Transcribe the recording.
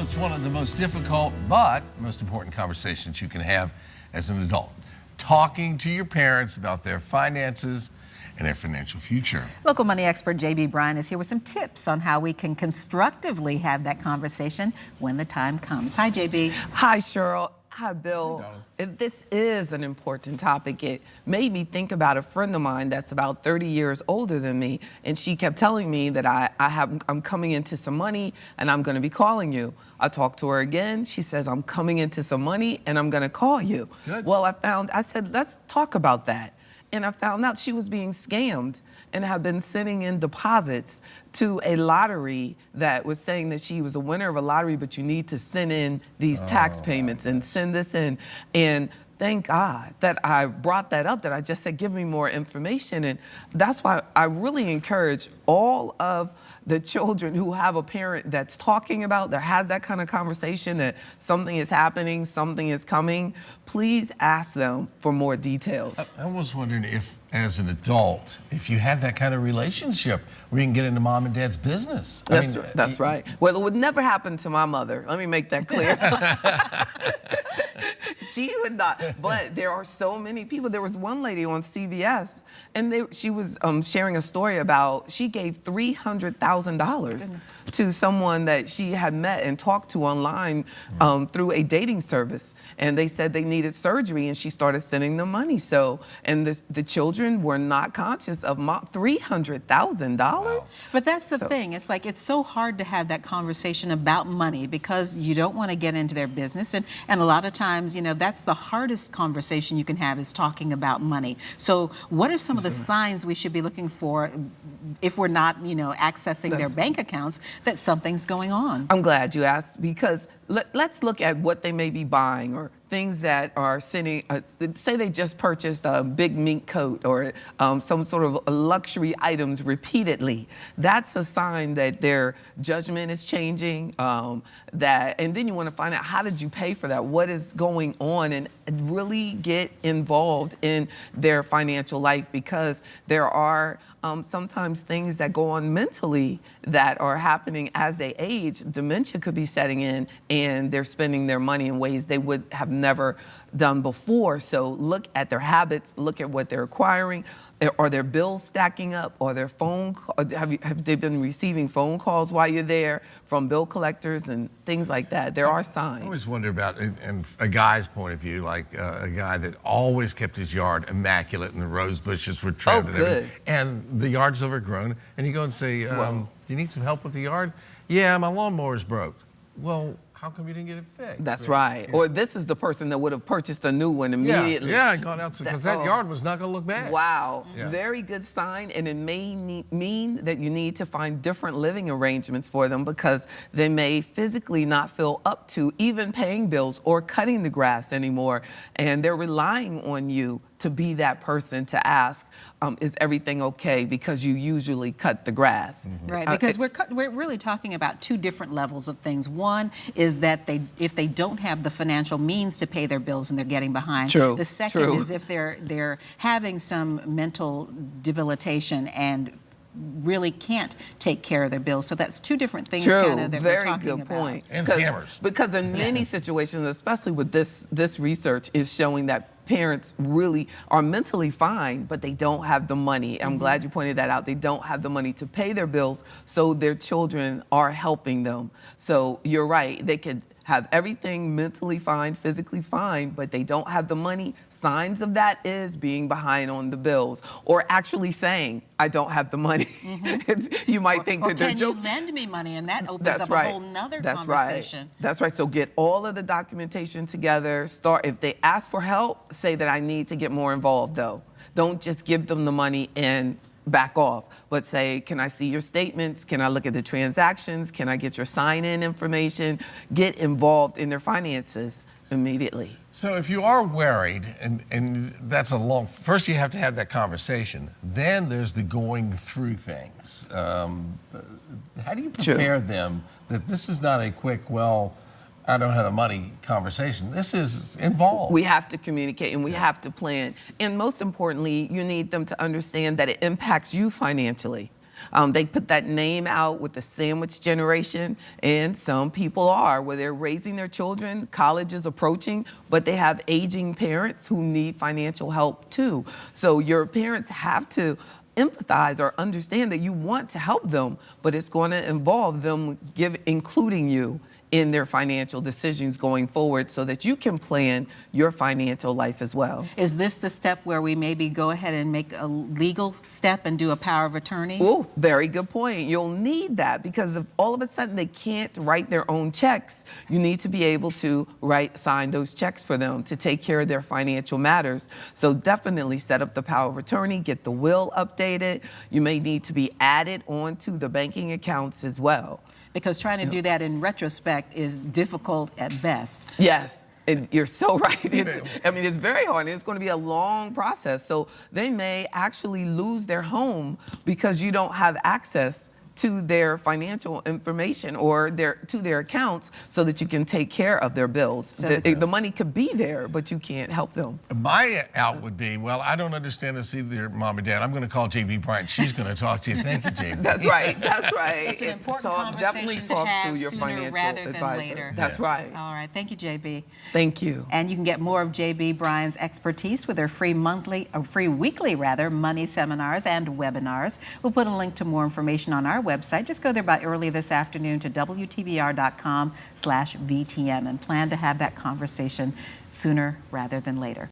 it's one of the most difficult but most important conversations you can have as an adult. Talking to your parents about their finances and their financial future. Local money expert Bryan is here with some tips on how we can constructively have that conversation when the time comes. Hi, JB. Hi, Cheryl. Hi, Bill. This is an important topic. It made me think about a friend of mine that's about 30 years older than me, and she kept telling me that I'm coming into some money and I'm going to be calling you. I talked to her again. She says, I'm coming into some money and I'm going to call you. Good. Well, I said, let's talk about that. And I found out she was being scammed and had been sending in deposits to a lottery that was saying that she was a winner of a lottery, but you need to send in these tax payments and send this in. And thank God that I brought that up, that I just said, give me more information. And that's why I really encourage all of the children who have a parent that's talking about, that has that kind of conversation, that something is happening, something is coming, please ask them for more details. I was wondering if, as an adult, if you had that kind of relationship where you can get into mom and dad's business. That's right. Well, it would never happen to my mother. Let me make that clear. She would not, but there are so many people. There was one lady on CBS, and she was sharing a story about she gave $300,000 to someone that she had met and talked to online through a dating service, and they said they needed surgery, and she started sending them money. So, and the children were not conscious of $300,000. Wow. But that's the thing. It's like it's so hard to have that conversation about money because you don't want to get into their business, and a lot of times, you know, that's the hardest conversation you can have is talking about money. So what are some of the signs we should be looking for if we're not, you know, accessing their bank accounts, that something's going on? I'm glad you asked, because let's look at what they may be buying, or things that are sending, say they just purchased a big mink coat or some sort of luxury items repeatedly. That's a sign that their judgment is changing. And then you want to find out, how did you pay for that? What is going on? And really get involved in their financial life, because there are sometimes things that go on mentally that are happening as they age. Dementia could be setting in, and they're spending their money in ways they would have never done before. So look at their habits, look at what they're acquiring. Are their bills stacking up? Are their have they been receiving phone calls while you're there from bill collectors and things like that? There are signs. I always wonder about, in a guy's point of view, like a guy that always kept his yard immaculate and the rose bushes were trimmed and everything, and the yard's overgrown, and you go and say, do you need some help with the yard? Yeah, my lawnmower's broke. Well, how come you didn't get it fixed? That's right. Yeah. Or this is the person that would have purchased a new one immediately. Yeah, gone out, because that yard was not going to look bad. Wow. Yeah. Very good sign, and it may mean that you need to find different living arrangements for them, because they may physically not feel up to even paying bills or cutting the grass anymore, and they're relying on you to be that person to ask, is everything okay, because you usually cut the grass. Right, because we're really talking about two different levels of things. One is that if they don't have the financial means to pay their bills and they're getting behind. True. The second is if they're having some mental debilitation and really can't take care of their bills. So that's two different things kind of that we're talking about. Very good point. And scammers. Because in many situations, especially with this research, is showing that parents really are mentally fine, but they don't have the money. I'm glad you pointed that out. They don't have the money to pay their bills, so their children are helping them. So you're right. They could have everything mentally fine, physically fine, but they don't have the money. Signs of that is being behind on the bills, or actually saying, I don't have the money. You might think that they're joking. Can you lend me money? And that opens up a whole nother conversation. That's right. So get all of the documentation together. If they ask for help, say that I need to get more involved, though. Don't just give them the money and back off, but say, can I see your statements? Can I look at the transactions? Can I get your sign-in information? Get involved in their finances immediately. So if you are worried, and that's first you have to have that conversation, then there's the going through things. How do you prepare them that this is not a quick, well, I don't have the money conversation? This is involved. We have to communicate, and we have to plan. And most importantly, you need them to understand that it impacts you financially. They put that name out with the sandwich generation, and some people are, where they're raising their children, college is approaching, but they have aging parents who need financial help too. So your parents have to empathize or understand that you want to help them, but it's going to involve them including you in their financial decisions going forward so that you can plan your financial life as well. Is this the step where we maybe go ahead and make a legal step and do a power of attorney? Oh, very good point. You'll need that because if all of a sudden they can't write their own checks, you need to be able to sign those checks for them to take care of their financial matters. So definitely set up the power of attorney, get the will updated. You may need to be added onto the banking accounts as well. Because trying to do that in retrospect is difficult at best. Yes. And you're so right. It's very hard. It's going to be a long process. So they may actually lose their home because you don't have access to their financial information or to their accounts so that you can take care of their bills. So the money could be there, but you can't help them. My out would be, well, I don't understand this either, Mom and Dad. I'm going to call JB Bryan. She's going to talk to you. Thank you, JB. That's right. That's right. It's an important Definitely conversation to talk have to your sooner financial rather than advisor. later. That's right. All right. Thank you, JB. Thank you. And you can get more of JB Bryan's expertise with their free weekly money seminars and webinars. We'll put a link to more information on our website. Just go there by early this afternoon to WTBR.com/VTM and plan to have that conversation sooner rather than later.